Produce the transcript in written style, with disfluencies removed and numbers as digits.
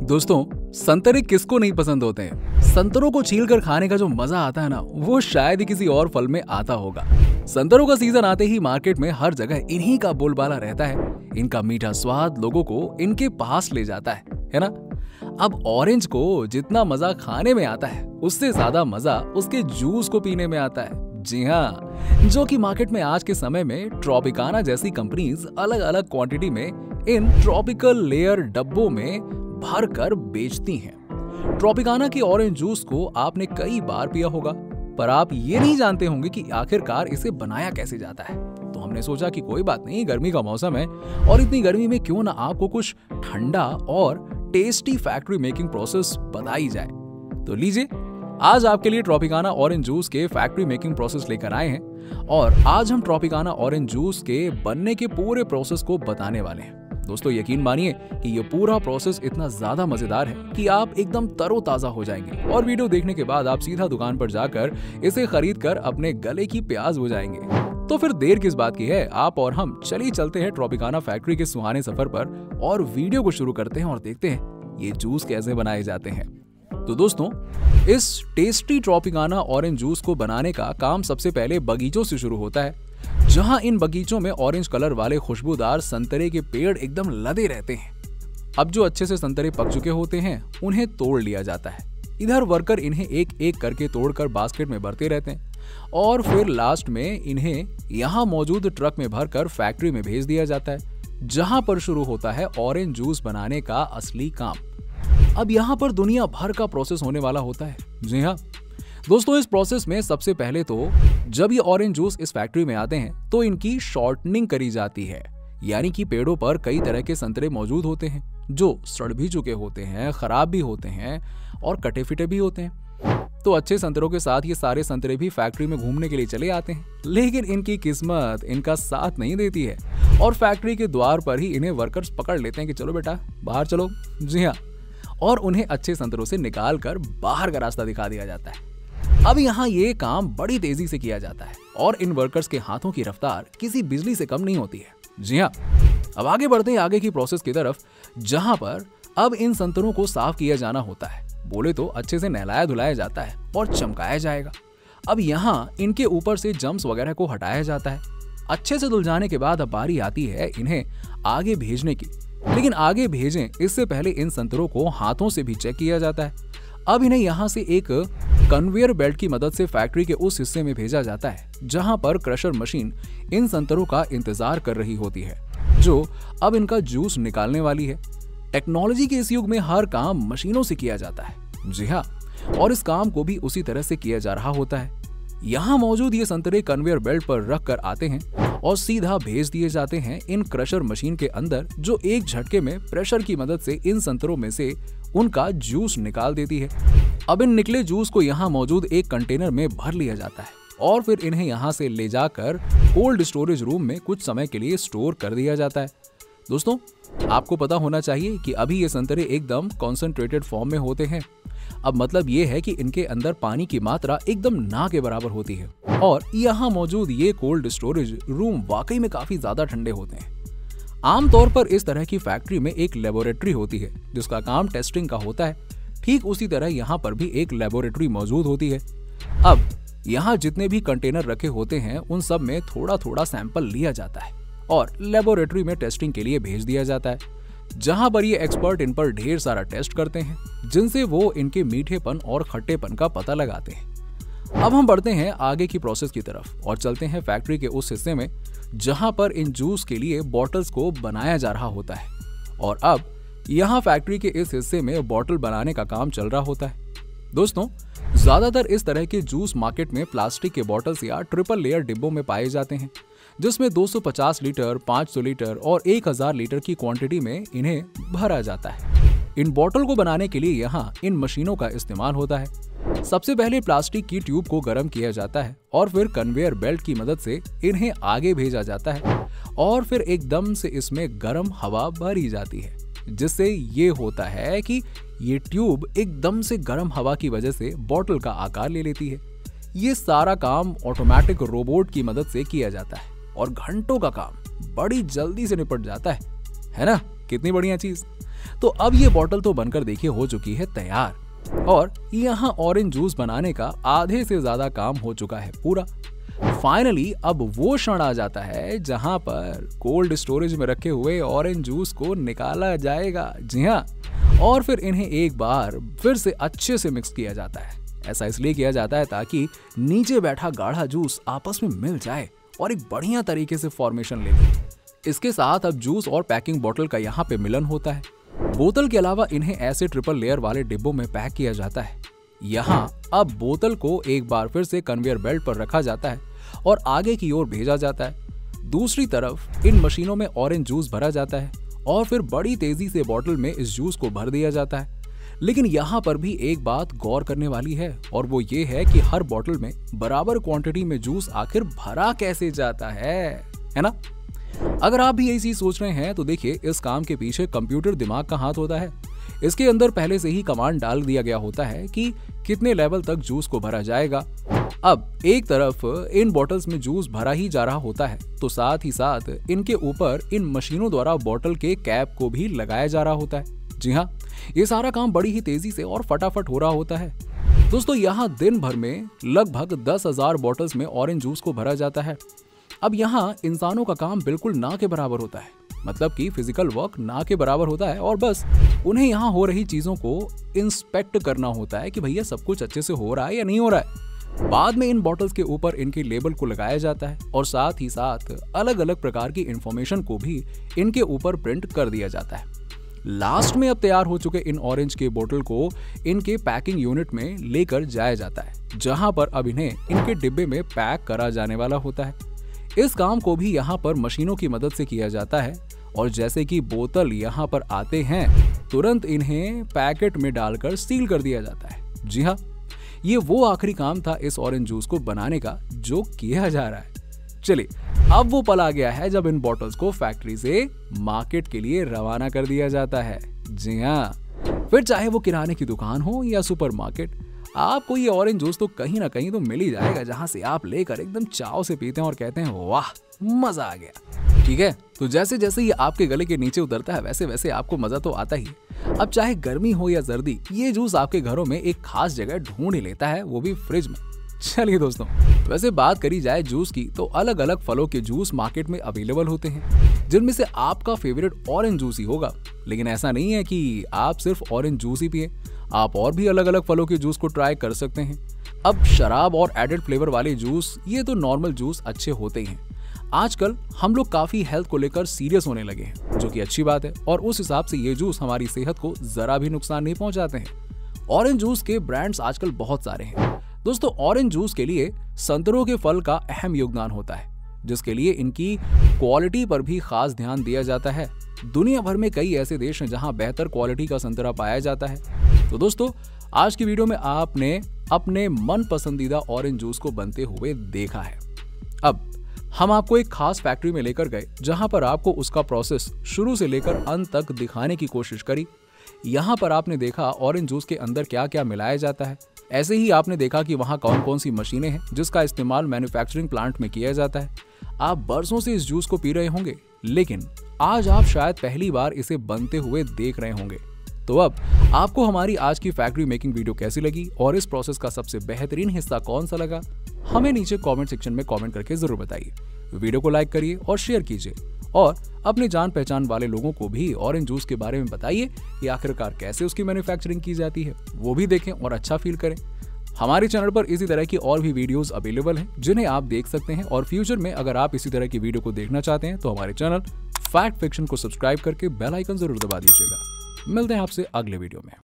दोस्तों, संतरे किसको नहीं पसंद होते हैं। संतरों को छीलकर खाने का जो मजा आता है ना, वो शायद ही किसी और फल में आता होगा। संतरों का सीजन आते ही मार्केट में हर जगह इन्हीं का बोलबाला रहता है। इनका मीठा स्वाद लोगों को इनके पास ले जाता है ना। अब ऑरेंज को जितना मजा खाने में आता है, उससे ज्यादा मजा उसके जूस को पीने में आता है। जी हाँ, जो कि मार्केट में आज के समय में ट्रॉपिकाना जैसी कंपनीज अलग अलग क्वांटिटी में इन ट्रॉपिकल लेयर डब्बों में भर कर बेचती हैं। ट्रॉपिकाना की ऑरेंज जूस को आपने कई बार पिया होगा, पर आप ये नहीं जानते होंगे कि आखिरकार इसे बनाया कैसे जाता है। तो हमने सोचा कि कोई बात नहीं, गर्मी का मौसम है और इतनी गर्मी में क्यों ना आपको कुछ ठंडा और टेस्टी फैक्ट्री मेकिंग प्रोसेस बताई जाए। तो लीजिए, आज आपके लिए ट्रॉपिकाना ऑरेंज जूस के फैक्ट्री मेकिंग प्रोसेस लेकर आए हैं और आज हम ट्रॉपिकाना ऑरेंज जूस के बनने के पूरे प्रोसेस को बताने वाले हैं। दोस्तों, यकीन मानिए कि ये पूरा प्रोसेस इतना ज्यादा मजेदार है कि आप एकदम तरोताजा हो जाएंगे और वीडियो देखने के बाद आप सीधा दुकान पर जाकर इसे खरीद कर अपने गले की प्यास बुझाएंगे। तो फिर देर किस बात की है, आप और हम चलिए चलते हैं ट्रॉपिकाना फैक्ट्री के सुहाने सफर पर और वीडियो को शुरू करते हैं और देखते हैं ये जूस कैसे बनाए जाते हैं। तो दोस्तों, इस टेस्टी ट्रॉपिकाना ऑरेंज जूस को बनाने का काम सबसे पहले बगीचों से शुरू होता है, जहां इन बगीचों में ऑरेंज कलर वाले खुशबूदार संतरे के पेड़ एकदम लदे रहते हैं। अब जो अच्छे से संतरे पक चुके होते हैं, उन्हें तोड़ लिया जाता है। इधर वर्कर इन्हें एक एक करके तोड़कर बास्केट में भरते रहते हैं और फिर लास्ट में इन्हें यहाँ मौजूद ट्रक में भरकर फैक्ट्री में भेज दिया जाता है, जहां पर शुरू होता है ऑरेंज जूस बनाने का असली काम। अब यहाँ पर दुनिया भर का प्रोसेस होने वाला होता है। जी हाँ दोस्तों, इस प्रोसेस में सबसे पहले तो जब ये ऑरेंज जूस इस फैक्ट्री में आते हैं तो इनकी शॉर्टनिंग करी जाती है, यानी कि पेड़ों पर कई तरह के संतरे मौजूद होते हैं जो सड़ भी चुके होते हैं, खराब भी होते हैं और कटे फिटे भी होते हैं। तो अच्छे संतरों के साथ ये सारे संतरे भी फैक्ट्री में घूमने के लिए चले आते हैं, लेकिन इनकी किस्मत इनका साथ नहीं देती है और फैक्ट्री के द्वार पर ही इन्हें वर्कर्स पकड़ लेते हैं कि चलो बेटा बाहर चलो। जी हाँ, और उन्हें अच्छे संतरों से निकाल कर बाहर का रास्ता दिखा दिया जाता है। अब यहाँ ये काम बड़ी तेजी से किया जाता है और इन वर्कर्स के हाथों की रफ्तार किसी बिजली से कम नहीं होती है। जी हाँ, अब आगे बढ़ते हैं आगे की प्रोसेस की तरफ, जहां पर अब इन संतरों को साफ किया जाना होता है। बोले तो अच्छे से नहलाया धुलाया जाता है और चमकाया जाएगा। अब यहाँ इनके ऊपर से जम्स वगैरह को हटाया जाता है। अच्छे से धुल जाने के बाद अब बारी आती है इन्हें आगे भेजने की, लेकिन आगे भेजें इससे पहले इन संतरों को हाथों से भी चेक किया जाता है। अब इन्हें यहाँ से एक कन्वेयर बेल्ट की मदद से फैक्ट्री के उस हिस्से में भेजा जाता है जहां पर क्रशर मशीन इन संतरों का इंतजार कर रही होती है, जो अब इनका जूस निकालने वाली है। टेक्नोलॉजी के इस युग में हर काम मशीनों से किया जाता है। जी हाँ, और इस काम को भी उसी तरह से किया जा रहा होता है। यहाँ मौजूद ये संतरे कन्वेयर बेल्ट पर रख कर आते हैं और सीधा भेज दिए जाते हैं इन क्रशर मशीन के अंदर, जो एक झटके में प्रेशर की मदद से इन संतरों में से उनका जूस निकाल देती है। अब इन निकले जूस को यहाँ मौजूद एक कंटेनर में भर लिया जाता है और फिर इन्हें यहाँ से ले जाकर कोल्ड स्टोरेज रूम में कुछ समय के लिए स्टोर कर दिया जाता है। दोस्तों, आपको पता होना चाहिए कि अभी ये संतरे एकदम कॉन्सेंट्रेटेड फॉर्म में होते हैं। अब मतलब ये है कि इनके अंदर पानी की मात्रा एकदम ना के बराबर होती है और यहाँ मौजूद ये कोल्ड स्टोरेज रूम वाकई में काफी ज्यादा ठंडे होते हैं। आमतौर पर इस तरह की फैक्ट्री में एक लेबोरेटरी होती है जिसका काम टेस्टिंग का होता है। ठीक उसी तरह यहाँ पर भी एक लेबोरेटरी मौजूद होती है। अब यहाँ जितने भी कंटेनर रखे होते हैं उन सब में थोड़ा थोड़ा सैंपल लिया जाता है और लेबोरेटरी में टेस्टिंग के लिए भेज दिया जाता है, जहां पर ये एक्सपर्ट इन पर ढेर सारा टेस्ट करते हैं, जिनसे वो इनके मीठेपन और खट्टेपन का पता लगाते हैं। अब हम बढ़ते हैं आगे की प्रोसेस की तरफ और चलते हैं फैक्ट्री के उस हिस्से में जहां पर इन जूस के लिए बॉटल्स को बनाया जा रहा होता है। और अब यहाँ फैक्ट्री के इस हिस्से में बॉटल बनाने का काम चल रहा होता है। दोस्तों, ज्यादातर इस तरह के जूस मार्केट में प्लास्टिक के बॉटल्स या ट्रिपल लेयर डिब्बों में पाए जाते हैं, जिसमें 250 लीटर, 500 लीटर और 1000 लीटर की क्वांटिटी में इन्हें भरा जाता है। इन बॉटल को बनाने के लिए यहाँ इन मशीनों का इस्तेमाल होता है। सबसे पहले प्लास्टिक की ट्यूब को गर्म किया जाता है और फिर कन्वेयर बेल्ट की मदद से इन्हें आगे भेजा जाता है और फिर एकदम से इसमें गर्म हवा भरी जाती है, जिससे ये होता है कि ये ट्यूब एकदम से गर्म हवा की वजह से बॉटल का आकार ले लेती है। ये सारा काम ऑटोमेटिक रोबोट की मदद से किया जाता है और घंटों का काम बड़ी जल्दी से निपट जाता है ना। कितनी बढ़िया चीज। तो अब ये बॉटल तो बनकर देखिए हो चुकी है तैयार और यहाँ ऑरेंज जूस बनाने का आधे से ज्यादा काम हो चुका है पूरा। फाइनली अब वो क्षण आ जाता है जहां पर कोल्ड स्टोरेज में रखे हुए ऑरेंज जूस को निकाला जाएगा। जी हाँ, और फिर इन्हें एक बार फिर से अच्छे से मिक्स किया जाता है। ऐसा इसलिए किया जाता है ताकि नीचे बैठा गाढ़ा जूस आपस में मिल जाए और एक बढ़िया तरीके से फॉर्मेशन ले ले। इसके साथ अब जूस और पैकिंग बोतल का यहाँ पे मिलन होता है। बोतल के अलावा इन्हें ऐसे ट्रिपल लेयर वाले डिब्बों में पैक किया जाता है। यहाँ अब बोतल को एक बार फिर से कन्वेयर बेल्ट पर रखा जाता है और आगे की ओर भेजा जाता है। दूसरी तरफ इन मशीनों में ऑरेंज जूस भरा जाता है और फिर बड़ी तेजी से बोतल में इस जूस को भर दिया जाता है। लेकिन यहाँ पर भी एक बात गौर करने वाली है और वो ये है कि हर बोतल में बराबर क्वांटिटी में जूस आखिर भरा कैसे जाता है ना? अगर आप भी यही चीज सोच रहे हैं तो देखिए, इस काम के पीछे कंप्यूटर दिमाग का हाथ होता है। इसके अंदर पहले से ही कमांड डाल दिया गया होता है कि कितने लेवल तक जूस को भरा जाएगा। अब एक तरफ इन बॉटल्स में जूस भरा ही जा रहा होता है तो साथ ही साथ इनके ऊपर इन मशीनों द्वारा बॉटल के कैप को भी लगाया जा रहा होता है। जी हाँ, ये सारा काम बड़ी ही तेजी से और फटाफट हो रहा होता है। दोस्तों, यहाँ दिन भर में लगभग 10,000 बॉटल्स में ऑरेंज जूस को भरा जाता है। अब यहाँ इंसानों का काम बिल्कुल ना के बराबर होता है, मतलब कि फिजिकल वर्क ना के बराबर होता है और बस उन्हें यहाँ हो रही चीजों को इंस्पेक्ट करना होता है कि भैया सब कुछ अच्छे से हो रहा है या नहीं हो रहा है। बाद में इन बॉटल्स के ऊपर इनके लेबल को लगाया जाता है और साथ ही साथ अलग अलग प्रकार की इंफॉर्मेशन को भी इनके ऊपर प्रिंट कर दिया जाता है। लास्ट में अब तैयार हो चुके इन ऑरेंज के बोतल को इनके पैकिंग यूनिट में लेकर जाया जाता है, जहां पर अब इन्हें इनके डिब्बे में पैक करा जाने वाला होता है। इस काम को भी यहाँ पर मशीनों की मदद से किया जाता है और जैसे कि बोतल यहाँ पर आते हैं तुरंत इन्हें पैकेट में डालकर सील कर दिया जाता है। जी हाँ, ये वो आखिरी काम था इस ऑरेंज जूस को बनाने का जो किया जा रहा है। चलिए, अब वो पल आ गया है जब इन बॉटल्स को फैक्ट्री से मार्केट के लिए रवाना कर दिया जाता है। जी हाँ, फिर चाहे वो किराने की दुकान हो या सुपरमार्केट, आपको ये ऑरेंज जूस तो कहीं ना कहीं तो मिल ही जाएगा जहां से आप लेकर एकदम चाव से पीते हैं और कहते हैं वाह मजा आ गया। ठीक है, तो जैसे जैसे ये आपके गले के नीचे उतरता है वैसे वैसे आपको मजा तो आता ही। अब चाहे गर्मी हो या सर्दी, ये जूस आपके घरों में एक खास जगह ढूंढ ही लेता है, वो भी फ्रिज में। चलिए दोस्तों, वैसे बात करी जाए जूस की तो अलग अलग फलों के जूस मार्केट में अवेलेबल होते हैं, जिनमें से आपका फेवरेट ऑरेंज जूस ही होगा। लेकिन ऐसा नहीं है कि आप सिर्फ ऑरेंज जूस ही पिए, आप और भी अलग अलग फलों के जूस को ट्राई कर सकते हैं। अब शराब और एडेड फ्लेवर वाले जूस, ये तो नॉर्मल जूस अच्छे होते ही हैं। आजकल हम लोग काफी हेल्थ को लेकर सीरियस होने लगे हैं, जो कि अच्छी बात है और उस हिसाब से ये जूस हमारी सेहत को जरा भी नुकसान नहीं पहुंचाते हैं। ऑरेंज जूस के ब्रांड्स आजकल बहुत सारे हैं। दोस्तों, ऑरेंज जूस के लिए संतरों के फल का अहम योगदान होता है, जिसके लिए इनकी क्वालिटी पर भी खास ध्यान दिया जाता है। दुनिया भर में कई ऐसे देश हैं जहां बेहतर क्वालिटी का संतरा पाया जाता है। तो दोस्तों, आज की वीडियो में आपने अपने मन पसंदीदा ऑरेंज जूस को बनते हुए देखा है। अब हम आपको एक खास फैक्ट्री में लेकर गए जहां पर आपको उसका प्रोसेस शुरू से लेकर अंत तक दिखाने की कोशिश करी। यहाँ पर आपने देखा ऑरेंज जूस के अंदर क्या क्या मिलाया जाता है। ऐसे ही आपने देखा कि वहाँ कौन कौन सी मशीनें हैं जिसका इस्तेमाल मैन्युफैक्चरिंग प्लांट में किया जाता है। आप बरसों से इस जूस को पी रहे होंगे, लेकिन आज आप शायद पहली बार इसे बनते हुए देख रहे होंगे। तो अब आपको हमारी आज की फैक्ट्री मेकिंग वीडियो कैसी लगी और इस प्रोसेस का सबसे बेहतरीन हिस्सा कौन सा लगा, हमें नीचे कमेंट सेक्शन में कमेंट करके जरूर बताइए। वीडियो को लाइक करिए और शेयर कीजिए और अपने जान पहचान वाले लोगों को भी ऑरेंज जूस के बारे में बताइए कि आखिरकार कैसे उसकी मैन्युफैक्चरिंग की जाती है, वो भी देखें और अच्छा फील करें। हमारे चैनल पर इसी तरह की और भी वीडियोस अवेलेबल हैं जिन्हें आप देख सकते हैं और फ्यूचर में अगर आप इसी तरह की वीडियो को देखना चाहते हैं तो हमारे चैनल फैक्ट फिक्शन को सब्सक्राइब करके बेल आइकन जरूर दबा दीजिएगा। मिलते हैं आपसे अगले वीडियो में।